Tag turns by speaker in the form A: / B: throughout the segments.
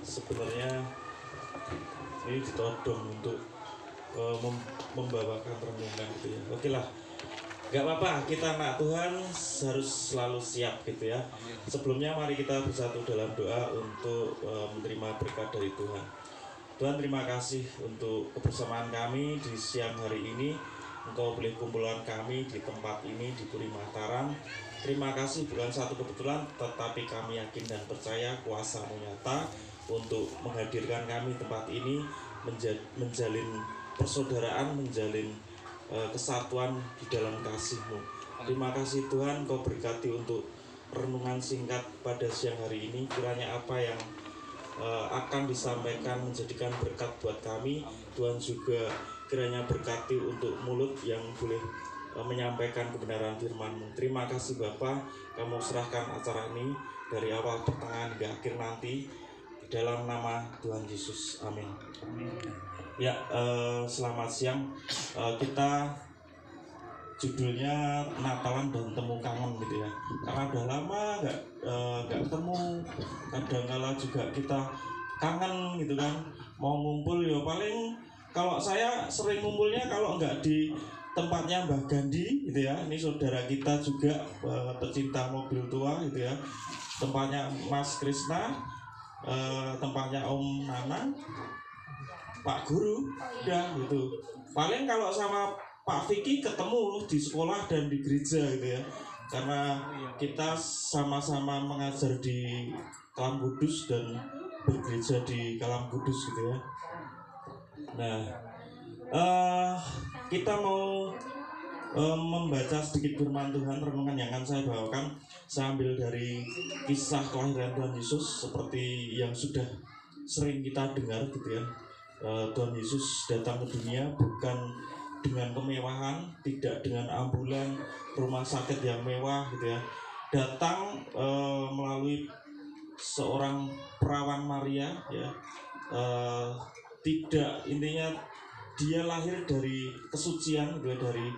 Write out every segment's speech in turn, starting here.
A: Sebenarnya ini ditodong untuk membawakan renungan gitu ya. Oke lah, nggak apa-apa, kita anak Tuhan harus selalu siap gitu ya. Sebelumnya mari kita bersatu dalam doa untuk menerima berkat dari Tuhan. Tuhan, terima kasih untuk kebersamaan kami di siang hari ini. Engkau boleh kumpulan kami di tempat ini di Puri Mataram. Terima kasih, bukan satu kebetulan, tetapi kami yakin dan percaya kuasa-Mu nyata untuk menghadirkan kami tempat ini, menjalin persaudaraan, menjalin kesatuan di dalam kasih-Mu. Terima kasih Tuhan, Kau berkati untuk renungan singkat pada siang hari ini. Kiranya apa yang akan disampaikan menjadikan berkat buat kami. Tuhan juga kiranya berkati untuk mulut yang boleh menyampaikan kebenaran firman-Mu. Terima kasih Bapa, Kamu serahkan acara ini dari awal pertengahan hingga akhir nanti di dalam nama Tuhan Yesus. Amin. Ya, selamat siang. Kita judulnya Natalan dan Temu Kangen gitu ya, karena udah lama nggak ketemu. Kadang-kala juga kita kangen gitu kan, mau ngumpul ya paling kalau saya sering ngumpulnya kalau nggak di tempatnya Mbah Gandhi gitu ya. Ini saudara kita juga pecinta mobil tua gitu ya. Tempatnya Mas Krisna, tempatnya Om Nana, Pak Guru, udah gitu. Paling kalau sama Pak Vicky ketemu di sekolah dan di gereja gitu ya, karena kita sama-sama mengajar di Kalam Kudus dan bergereja di Kalam Kudus gitu ya. Nah, kita mau membaca sedikit firman Tuhan. Renungan yang akan saya bawakan saya ambil dari kisah kelahiran Tuhan Yesus seperti yang sudah sering kita dengar gitu ya. Tuhan Yesus datang ke dunia bukan dengan kemewahan, tidak dengan ambulan, rumah sakit yang mewah gitu ya. Datang melalui seorang perawan Maria ya. Tidak, intinya dia lahir dari kesucian gitu ya, dari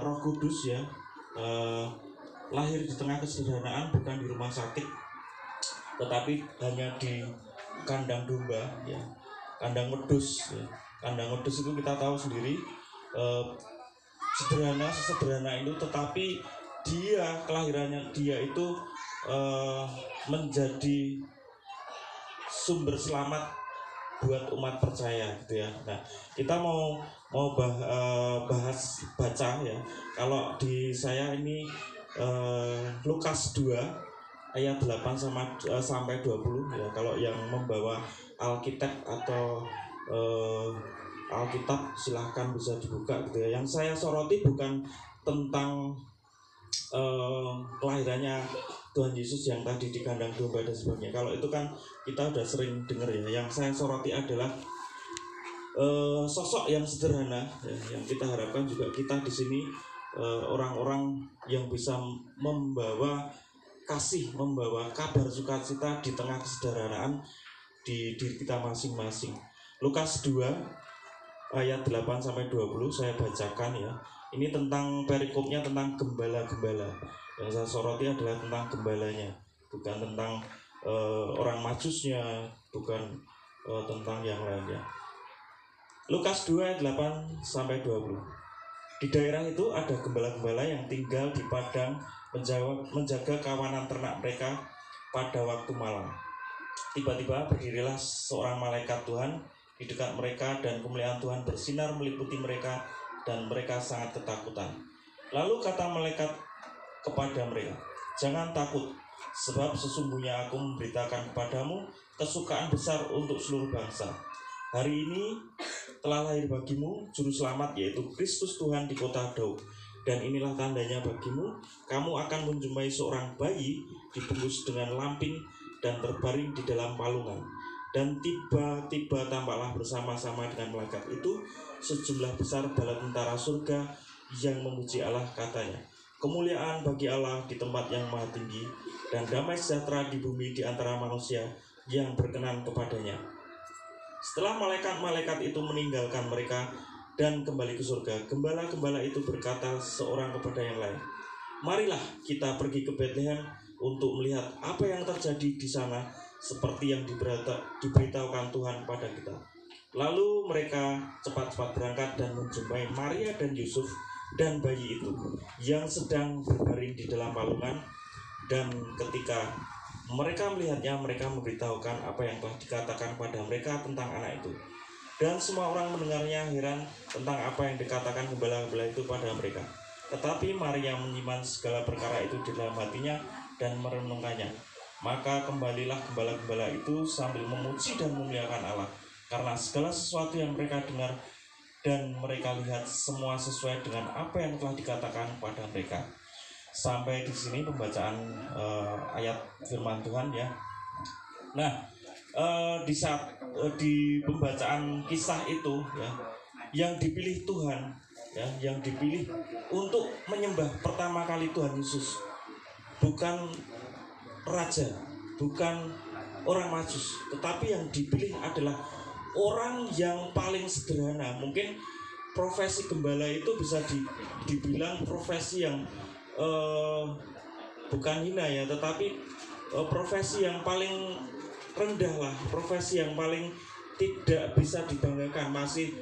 A: Roh Kudus ya. Lahir di tengah kesederhanaan, bukan di rumah sakit, tetapi hanya di kandang domba ya, kandang wedus ya. Kandang wedus itu kita tahu sendiri, sesederhana itu, tetapi dia kelahirannya dia itu menjadi sumber selamat buat umat percaya gitu ya. Nah, kita mau bahas baca ya. Kalau di saya ini Lukas 2 ayat 8 sampai 20 ya. Kalau yang membawa Alkitab atau Alkitab silahkan bisa dibuka gitu ya. Yang saya soroti bukan tentang kelahirannya Tuhan Yesus yang tadi di kandang domba dan sebagainya. Kalau itu kan kita udah sering dengar ya. Yang saya soroti adalah sosok yang sederhana ya, yang kita harapkan juga kita di sini orang-orang yang bisa membawa kasih, membawa kabar sukacita di tengah kesederhanaan di diri kita masing-masing. Lukas 2 ayat 8 sampai 20 saya bacakan ya. Ini tentang perikopnya tentang gembala-gembala. Yang saya soroti adalah tentang gembalanya, bukan tentang orang majusnya, bukan tentang yang lainnya. Lukas 2 ayat 8 sampai 20. Di daerah itu ada gembala-gembala yang tinggal di padang menjaga kawanan ternak mereka pada waktu malam. Tiba-tiba berdirilah seorang malaikat Tuhan di dekat mereka, dan kemuliaan Tuhan bersinar meliputi mereka, dan mereka sangat ketakutan. Lalu kata malaikat kepada mereka, "Jangan takut, sebab sesungguhnya aku memberitakan kepadamu kesukaan besar untuk seluruh bangsa. Hari ini telah lahir bagimu juru selamat, yaitu Kristus Tuhan di kota Daud. Dan inilah tandanya bagimu, kamu akan menjumpai seorang bayi dibungkus dengan lampin dan terbaring di dalam palungan." Dan tiba-tiba tampaklah bersama-sama dengan malaikat itu sejumlah besar bala tentara surga yang memuji Allah, katanya, "Kemuliaan bagi Allah di tempat yang maha tinggi, dan damai sejahtera di bumi di antara manusia yang berkenan kepadanya." Setelah malaikat-malaikat itu meninggalkan mereka dan kembali ke surga, gembala-gembala itu berkata seorang kepada yang lain, "Marilah kita pergi ke Betlehem untuk melihat apa yang terjadi di sana, seperti yang diberitahukan Tuhan pada kita. Lalu mereka cepat-cepat berangkat dan menjumpai Maria dan Yusuf dan bayi itu yang sedang berbaring di dalam palungan. Dan ketika mereka melihatnya, mereka memberitahukan apa yang telah dikatakan pada mereka tentang anak itu. Dan semua orang mendengarnya heran tentang apa yang dikatakan gembala-gembala itu pada mereka. Tetapi Maria menyimpan segala perkara itu di dalam hatinya dan merenungkannya. Maka kembalilah gembala-gembala itu sambil memuji dan memuliakan Allah, karena segala sesuatu yang mereka dengar dan mereka lihat semua sesuai dengan apa yang telah dikatakan pada mereka. Sampai di sini pembacaan ayat firman Tuhan ya. Nah, di saat di pembacaan kisah itu ya, yang dipilih Tuhan ya, yang dipilih untuk menyembah pertama kali Tuhan Yesus bukan raja, bukan orang Majus, tetapi yang dipilih adalah orang yang paling sederhana. Mungkin profesi gembala itu bisa dibilang profesi yang bukan hina ya, tetapi profesi yang paling rendah lah, profesi yang paling tidak bisa dibanggakan. Masih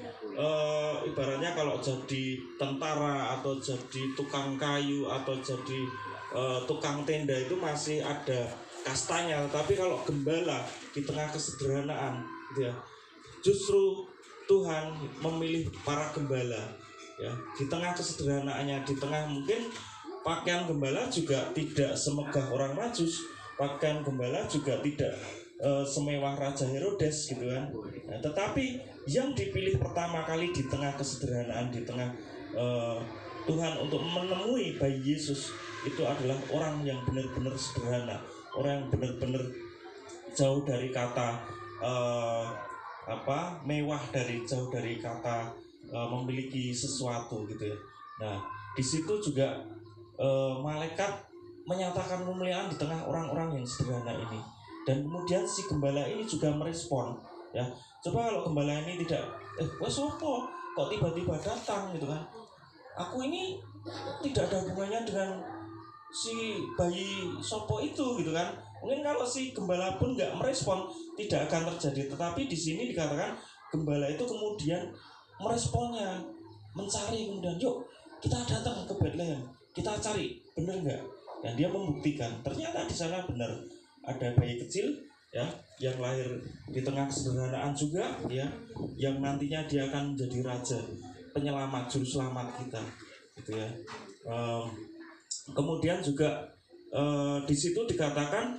A: ibaratnya kalau jadi tentara atau jadi tukang kayu atau jadi tukang tenda itu masih ada kastanya, tapi kalau gembala di tengah kesederhanaan gitu ya, justru Tuhan memilih para gembala ya, di tengah kesederhanaannya, di tengah mungkin pakaian gembala juga tidak semegah orang Majus, pakaian gembala juga tidak semewah Raja Herodes gitu kan. Nah, tetapi yang dipilih pertama kali di tengah kesederhanaan, di tengah Tuhan untuk menemui bayi Yesus, itu adalah orang yang benar-benar sederhana, orang yang benar-benar jauh dari kata mewah, jauh dari kata memiliki sesuatu gitu ya. Nah, di situ juga malaikat menyatakan kemuliaan di tengah orang-orang yang sederhana ini. Dan kemudian si gembala ini juga merespon ya. Coba kalau gembala ini tidak wes opo kok tiba-tiba datang gitu kan, aku ini tidak ada hubungannya dengan si bayi sopo itu gitu kan. Mungkin kalau si gembala pun nggak merespon, tidak akan terjadi. Tetapi di sini dikatakan gembala itu kemudian meresponnya, mencari, kemudian yuk kita datang ke Bethlehem, kita cari, benar nggak? Dan dia membuktikan ternyata di sana benar ada bayi kecil ya, yang lahir di tengah kesederhanaan juga ya, yang nantinya dia akan menjadi raja, penyelamat, juru selamat kita gitu ya. Kemudian juga di situ dikatakan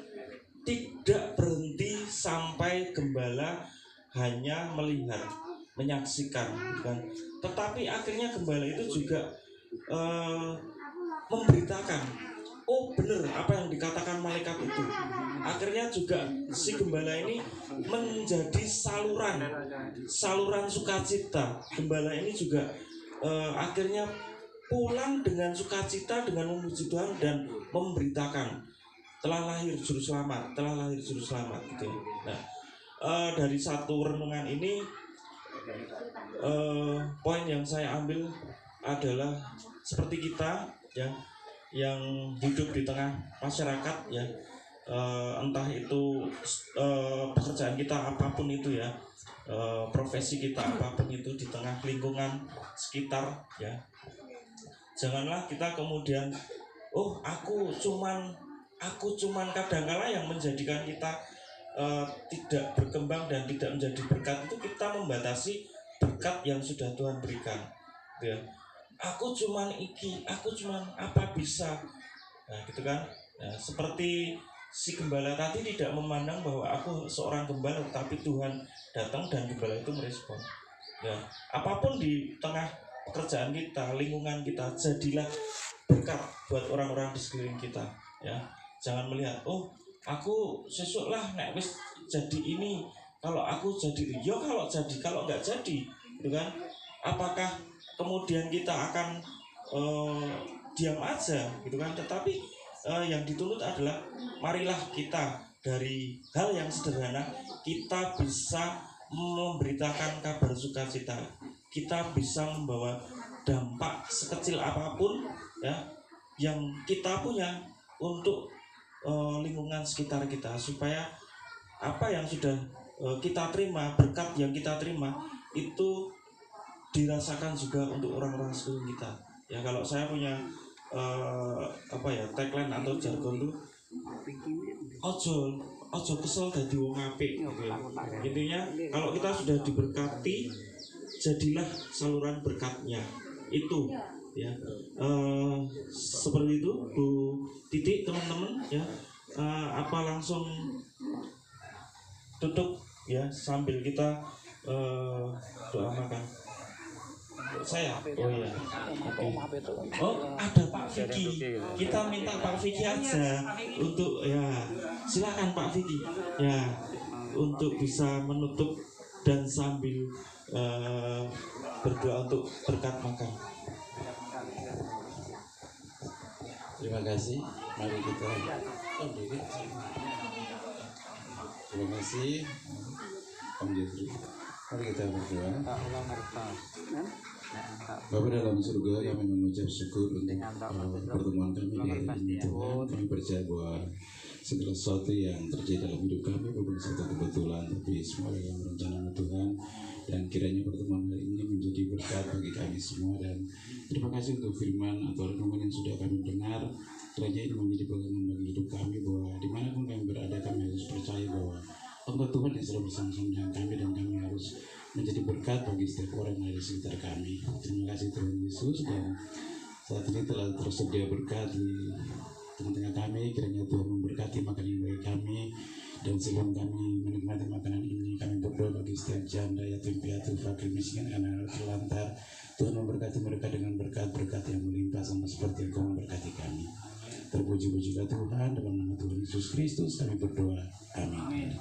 A: tidak berhenti sampai gembala hanya melihat, menyaksikan kan, tetapi akhirnya gembala itu juga memberitakan, oh benar apa yang dikatakan malaikat itu. Akhirnya juga si gembala ini menjadi saluran sukacita. Gembala ini juga akhirnya pulang dengan sukacita, dengan memuji Tuhan dan memberitakan telah lahir juru selamat gitu. Nah, dari satu renungan ini poin yang saya ambil adalah seperti kita ya, yang hidup di tengah masyarakat ya, entah itu pekerjaan kita apapun itu ya, profesi kita apapun itu, di tengah lingkungan sekitar ya, janganlah kita kemudian aku cuman kadang-kala yang menjadikan kita tidak berkembang dan tidak menjadi berkat itu kita membatasi berkat yang sudah Tuhan berikan ya. Aku cuman apa bisa, nah gitu kan. Nah, seperti si gembala tadi tidak memandang bahwa aku seorang gembala, tetapi Tuhan datang dan gembala itu merespon ya. Apapun di tengah pekerjaan kita, lingkungan kita, jadilah berkat buat orang-orang di sekeliling kita ya. Jangan melihat aku sesuk lah nek wis jadi ini, kalau aku jadi kalau nggak jadi gitu kan, apakah kemudian kita akan diam aja gitu kan. Tetapi yang dituntut adalah marilah kita dari hal yang sederhana kita bisa memberitakan kabar sukacita, kita bisa membawa dampak sekecil apapun ya yang kita punya untuk lingkungan sekitar kita, supaya apa yang sudah kita terima, berkat yang kita terima itu dirasakan juga untuk orang-orang sekeliling kita. Ya kalau saya punya tagline atau jargon tuh, ojo kesel dadi wong apik gitu ya. Intinya kalau kita sudah diberkati, jadilah saluran berkatnya itu ya. Seperti itu Bu Titik, teman-teman ya. Apa langsung tutup ya sambil kita doa makan. Saya ada Pak Vicky, kita minta Pak Vicky aja untuk ya, silakan Pak Vicky ya, untuk bisa menutup dan sambil berdoa untuk berkat makan.
B: Terima kasih. Mari kita terima kasih Om Jeffrey. Mari kita berdoa. Bapa dalam surga, kami mengucap syukur untuk pertemuan kami di hari ini Tuhan. Kami percaya bahwa segala sesuatu yang terjadi dalam hidup kami bukan satu kebetulan, tapi semua dalam rencana Tuhan. Dan kiranya pertemuan hari ini menjadi berkat bagi kami semua. Dan terima kasih untuk firman atau renungan yang sudah kami dengar. Kiranya ini menjadi pegangan bagi hidup kami, bahwa dimanapun kami berada, kami harus percaya bahwa Engkau Tuhan yang selalu bersama-sama dengan kami, dan kami harus menjadi berkat bagi setiap orang yang ada di sekitar kami. Terima kasih Tuhan Yesus, dan saat ini telah tersedia berkat di tengah-tengah kami. Kiranya Tuhan memberkati makanan yang bagi kami, dan sebelum kami menikmati makanan ini, kami berdoa bagi setiap janda, yatim piatu, fakir, miskin, anak-anak terlantar. Tuhan memberkati mereka dengan berkat-berkat yang melimpah, sama seperti yang Kau memberkati kami. Terpuji-pujilah Tuhan, dalam nama Tuhan Yesus Kristus kami berdoa. Amin.